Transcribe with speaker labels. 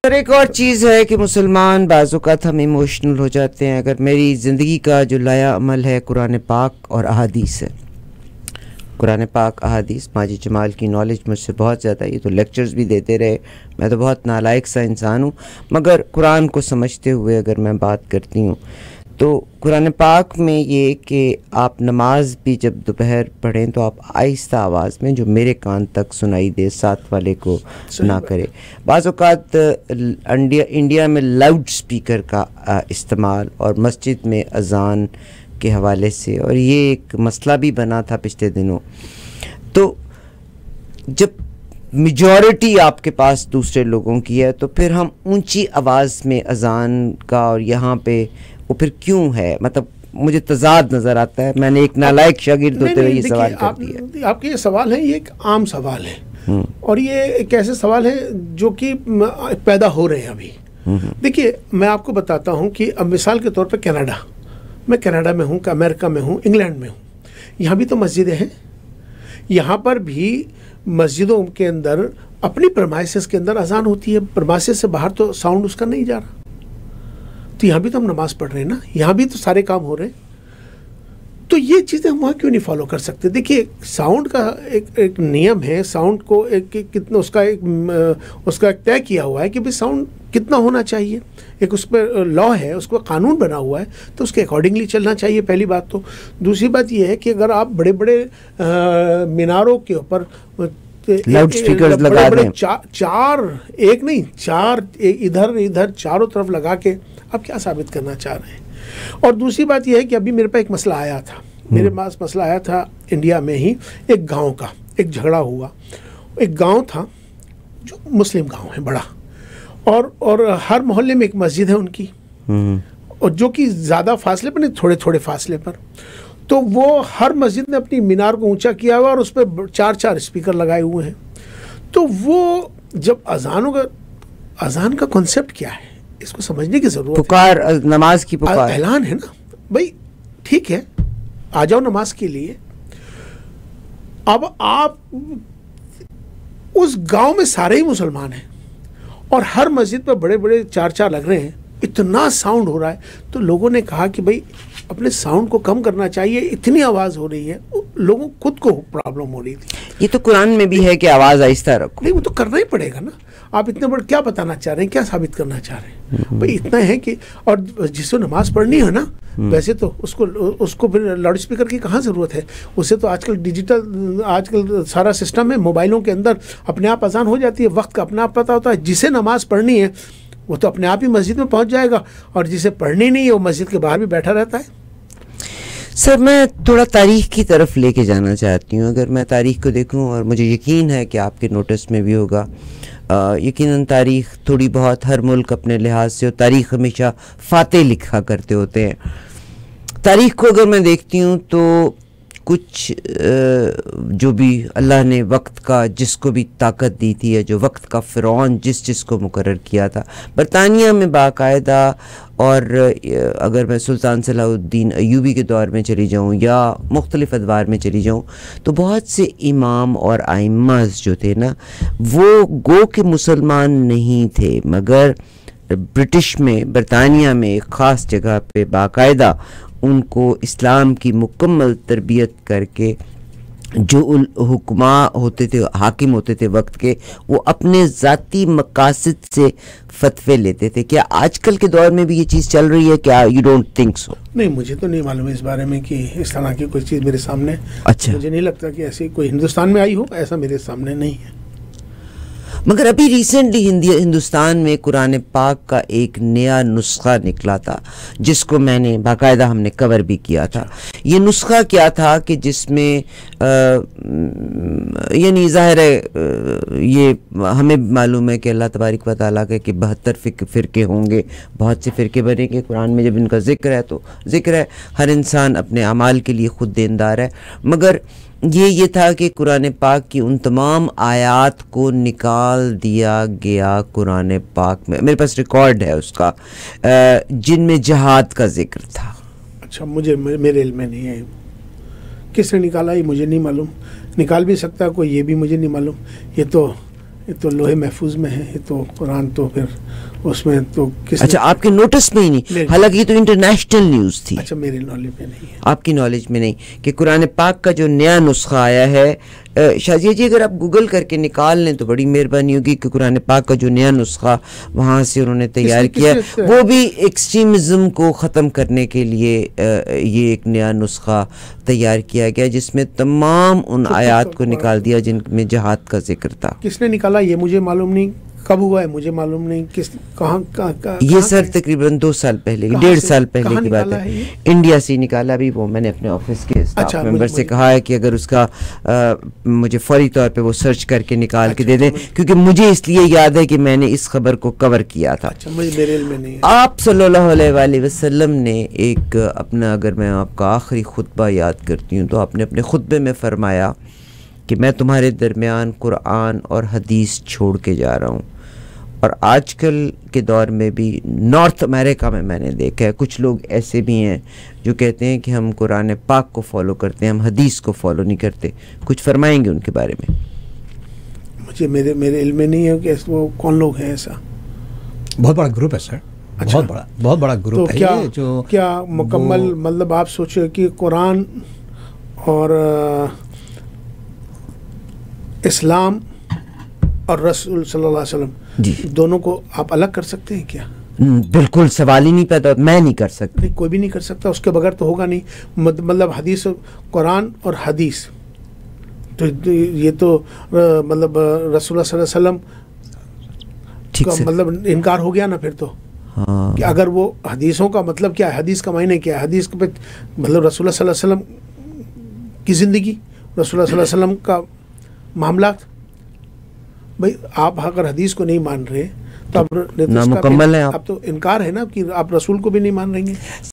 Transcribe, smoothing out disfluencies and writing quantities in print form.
Speaker 1: سر ایک اور چیز ہے کہ مسلمان بعض اوقات ہم ایموشنل ہو جاتے ہیں. اگر میری زندگی کا جو لایا عمل ہے قرآن پاک اور احادیث ہے, قرآن پاک احادیث. ماجد جمال کی نالج مجھ سے بہت زیادہ ہے, یہ تو لیکچرز بھی دیتے رہے, میں تو بہت نالائق سا انسان ہوں, مگر قرآن کو سمجھتے ہوئے اگر میں بات کرتی ہوں تو قرآن پاک میں یہ کہ آپ نماز بھی جب دوپہر پڑھیں تو آپ آہستہ آواز میں جو میرے کان تک سنائی دے, ساتھ والے کو نہ کرے. بعض اوقات انڈیا میں لاؤڈ سپیکر کا استعمال اور مسجد میں اذان کے حوالے سے, اور یہ ایک مسئلہ بھی بنا تھا پچھلے دنوں. تو جب میجورٹی آپ کے پاس دوسرے لوگوں کی ہے تو پھر ہم اونچی آواز میں اذان کا, اور یہاں پہ وہ پھر کیوں ہے؟ مطلب مجھے تضاد نظر آتا ہے. میں نے ایک نالائق شاگرد ہوتے ہوئے یہ سوال کر دیا.
Speaker 2: آپ کے یہ سوال ہے, یہ ایک عام سوال ہے, اور یہ ایک ایسے سوال ہے جو کہ پیدا ہو رہے ہیں ابھی. دیکھیے میں آپ کو بتاتا ہوں کہ اب مثال کے طور پہ کینیڈا, میں کینیڈا میں ہوں, امریکہ میں ہوں, انگلینڈ میں ہوں, یہاں بھی تو مسجدیں ہیں. یہاں پر بھی مسجدوں کے اندر اپنی پرمائسز کے اندر اذان ہوتی ہے, پرمائسز سے باہر تو ساؤنڈ اس کا نہیں جا رہا. تو یہاں بھی تو ہم نماز پڑھ رہے ہیں نا, یہاں بھی تو سارے کام ہو رہے ہیں. تو یہ چیزیں ہم وہاں کیوں نہیں فالو کر سکتے؟ دیکھیے ساؤنڈ کا ایک نیم ہے, ساؤنڈ کو کتنا اس کا ایک طے کیا ہوا ہے کہ بھائی ساؤنڈ کتنا ہونا چاہیے, ایک اس پہ لا ہے, اس کو قانون بنا ہوا ہے, تو اس کے اکارڈنگلی چلنا چاہیے. پہلی بات تو. دوسری بات یہ ہے کہ اگر آپ بڑے بڑے میناروں کے اوپر
Speaker 1: لاؤڈ سپیکرز لگا دیں,
Speaker 2: چار ایک نہیں چار ادھر چاروں طرف لگا کے آپ کیا ثابت کرنا چاہ رہے ہیں؟ اور دوسری بات یہ ہے کہ ابھی میرے پاس ایک مسئلہ آیا تھا, میرے پاس مسئلہ آیا تھا انڈیا میں ہی, ایک گاؤں کا ایک جھگڑا ہوا. ایک گاؤں تھا جو مسلم گاؤں ہے بڑا, اور ہر محلے میں ایک مسجد ہے ان کی, اور جو کہ زیادہ فاصلے پر نہیں, تھوڑے تھوڑے فاصلے پر. تو وہ ہر مسجد نے اپنی مینار کو اونچا کیا ہوا اور اس پہ 4 اسپیکر لگائے ہوئے ہیں. تو وہ جب اذان کا کنسیپٹ کیا ہے اس کو سمجھنے کی ضرورت ہے.
Speaker 1: پکار, نماز کی پکار,
Speaker 2: اعلان ہے نا بھائی, ٹھیک ہے آ جاؤ نماز کے لیے. اب آپ اس گاؤں میں سارے ہی مسلمان ہیں اور ہر مسجد پہ بڑے بڑے 4 لگ رہے ہیں, اتنا ساؤنڈ ہو رہا ہے. تو لوگوں نے کہا کہ بھائی اپنے ساؤنڈ کو کم کرنا چاہیے, اتنی آواز ہو رہی ہے. لوگوں خود کو پرابلم ہو رہی تھی.
Speaker 1: یہ تو قرآن میں بھی ہے کہ آواز آہستہ رکھو.
Speaker 2: نہیں, وہ تو کرنا ہی پڑے گا نا. آپ اتنے بڑے کیا بتانا چاہ رہے ہیں, کیا ثابت کرنا چاہ رہے ہیں؟ بھائی اتنا ہے کہ, اور جس کو نماز پڑھنی ہے نا, ویسے تو اس کو پھر لاؤڈ اسپیکر کی کہاں ضرورت ہے. اسے تو آج کل سارا سسٹم ہے, موبائلوں کے اندر اپنے آپ اذان ہو جاتی ہے, وقت کا اپنا آپ پتہ ہوتا ہے. جسے نماز پڑھنی ہے وہ تو اپنے آپ ہی مسجد میں پہنچ جائے گا, اور جسے پڑھنی نہیں ہے وہ مسجد کے باہر بھی بیٹھا رہتا ہے.
Speaker 1: سر میں تھوڑا تاریخ کی طرف لے کے جانا چاہتی ہوں. اگر میں تاریخ کو دیکھوں, اور مجھے یقین ہے کہ آپ کے نوٹس میں بھی ہوگا, یقیناً تاریخ تھوڑی بہت ہر ملک اپنے لحاظ سے, اور تاریخ ہمیشہ فاتح لکھا کرتے ہوتے ہیں. تاریخ کو اگر میں دیکھتی ہوں تو کچھ جو بھی اللہ نے وقت کا جس کو بھی طاقت دی تھی, ہے جو وقت کا فرعون جس کو مقرر کیا تھا, برطانیہ میں باقاعدہ. اور اگر میں سلطان صلاح الدین ایوبی کے دور میں چلی جاؤں یا مختلف ادوار میں چلی جاؤں, تو بہت سے امام اور ائمہ جو تھے نا, وہ گو کہ مسلمان نہیں تھے, مگر برٹش میں, برطانیہ میں ایک خاص جگہ پہ باقاعدہ ان کو اسلام کی مکمل تربیت کر کے جو حکماء ہوتے تھے, حاکم ہوتے تھے وقت کے, وہ اپنے ذاتی مقاصد سے فتوے لیتے تھے. کیا آج کل کے دور میں بھی یہ چیز چل رہی ہے؟ کیا یو ڈونٹ تھنک سو؟
Speaker 2: نہیں, مجھے تو نہیں معلوم ہے اس بارے میں کہ اس طرح کی کوئی چیز میرے سامنے.
Speaker 1: اچھا,
Speaker 2: مجھے نہیں لگتا کہ ایسی کوئی ہندوستان میں آئی ہو, ایسا میرے سامنے نہیں ہے.
Speaker 1: مگر ابھی ریسنٹلی ہندوستان میں قرآن پاک کا ایک نیا نسخہ نکلا تھا, جس کو میں نے باقاعدہ ہم نے کور بھی کیا تھا. یہ نسخہ کیا تھا کہ جس میں یعنی ظاہر ہے یہ ہمیں معلوم ہے کہ اللہ تبارک و تعالیٰ کے کہ 72 فرقے ہوں گے, بہت سے فرقے بنے گے. قرآن میں جب ان کا ذکر ہے تو ذکر ہے, ہر انسان اپنے اعمال کے لیے خود دیندار ہے. مگر یہ تھا کہ قرآن پاک کی ان تمام آیات کو نکال دیا گیا قرآن پاک میں. میرے پاس ریکارڈ ہے اس کا, جن میں جہاد کا ذکر تھا.
Speaker 2: اچھا, میرے علم میں نہیں ہے کس نے نکالا, یہ مجھے نہیں معلوم. نکال بھی سکتا کوئی, یہ بھی مجھے نہیں معلوم. یہ تو یہ تو لوہے محفوظ میں ہے، یہ تو قرآن تو پھر اس میں تو کس
Speaker 1: اچھا آپ کے نوٹس میں ہی نہیں، حالانکہ یہ تو انٹرنیشنل نیوز تھی.
Speaker 2: اچھا میری نالج میں نہیں ہے.
Speaker 1: آپ کی نالج میں نہیں کہ قرآن پاک کا جو نیا نسخہ آیا ہے، شازیہ جی اگر آپ گوگل کر کے نکال لیں تو بڑی مہربانی ہوگی کہ قرآن پاک کا جو نیا نسخہ وہاں سے انہوں نے تیار کیا، وہ بھی ایکسٹریمزم کو ختم کرنے کے لیے یہ ایک نیا نسخہ تیار کیا گیا جس میں تمام ان آیات کو نکال دیا جن میں جہاد کا ذکر تھا.
Speaker 2: کس نے نکالا یہ مجھے معلوم نہیں، کب ہوا ہے مجھے معلوم نہیں، کہاں
Speaker 1: یہ سر تقریباً 2 سال پہلے، 1.5 سال پہلے کی بات ہے. انڈیا سے نکالا بھی، وہ میں نے اپنے آفس کے اسٹاف ممبر سے کہا ہے کہ اگر اس کا مجھے فوری طور پہ وہ سرچ کر کے نکال کے دے دیں، کیونکہ مجھے اس لیے یاد ہے کہ میں نے اس خبر کو کور کیا تھا. آپ صلی اللہ علیہ وآلہ وسلم نے ایک اپنا، اگر میں آپ کا آخری خطبہ یاد کرتی ہوں تو آپ نے اپنے خطبے میں فرمایا کہ میں تمہارے درمیان قرآن اور حدیث چھوڑ کے جا رہا ہوں. اور آج کل کے دور میں بھی نارتھ امریکہ میں نے دیکھا ہے کچھ لوگ ایسے بھی ہیں جو کہتے ہیں کہ ہم قرآن پاک کو فالو کرتے ہیں، ہم حدیث کو فالو نہیں کرتے. کچھ فرمائیں گے ان کے بارے میں؟
Speaker 2: مجھے میرے علم میں نہیں ہے کہ وہ کون لوگ ہیں. ایسا
Speaker 3: بہت بڑا گروپ ہے سر، بہت بڑا گروپ ہے.
Speaker 2: تو کیا مکمل مطلب آپ سوچے کہ قرآن اور اسلام اور رسول صلی اللہ علیہ وسلم دونوں کو آپ الگ کر سکتے ہیں کیا؟
Speaker 1: بالکل سوال ہی نہیں پیدا، میں نہیں کر سکتا.
Speaker 2: نہیں، کوئی بھی نہیں کر سکتا، اس کے بغیر تو ہوگا نہیں. مطلب حدیث، قرآن اور حدیث تو یہ تو مطلب رسول اللہ صلی اللہ علیہ وسلم کا مطلب انکار ہو گیا نا پھر تو. کہ اگر وہ حدیثوں کا مطلب کیا ہے، حدیث کا معنی کیا ہے، حدیث کے مطلب رسول اللہ صلی اللہ علیہ وسلم کی زندگی، رسول اللہ صلی اللہ علیہ وسلم کا معاملات. بھائی آپ اگر حدیث کو نہیں مان رہے تو اب
Speaker 1: نامکمل ہے.
Speaker 2: اب تو انکار ہے نا کہ آپ رسول کو بھی نہیں مان رہیں گے.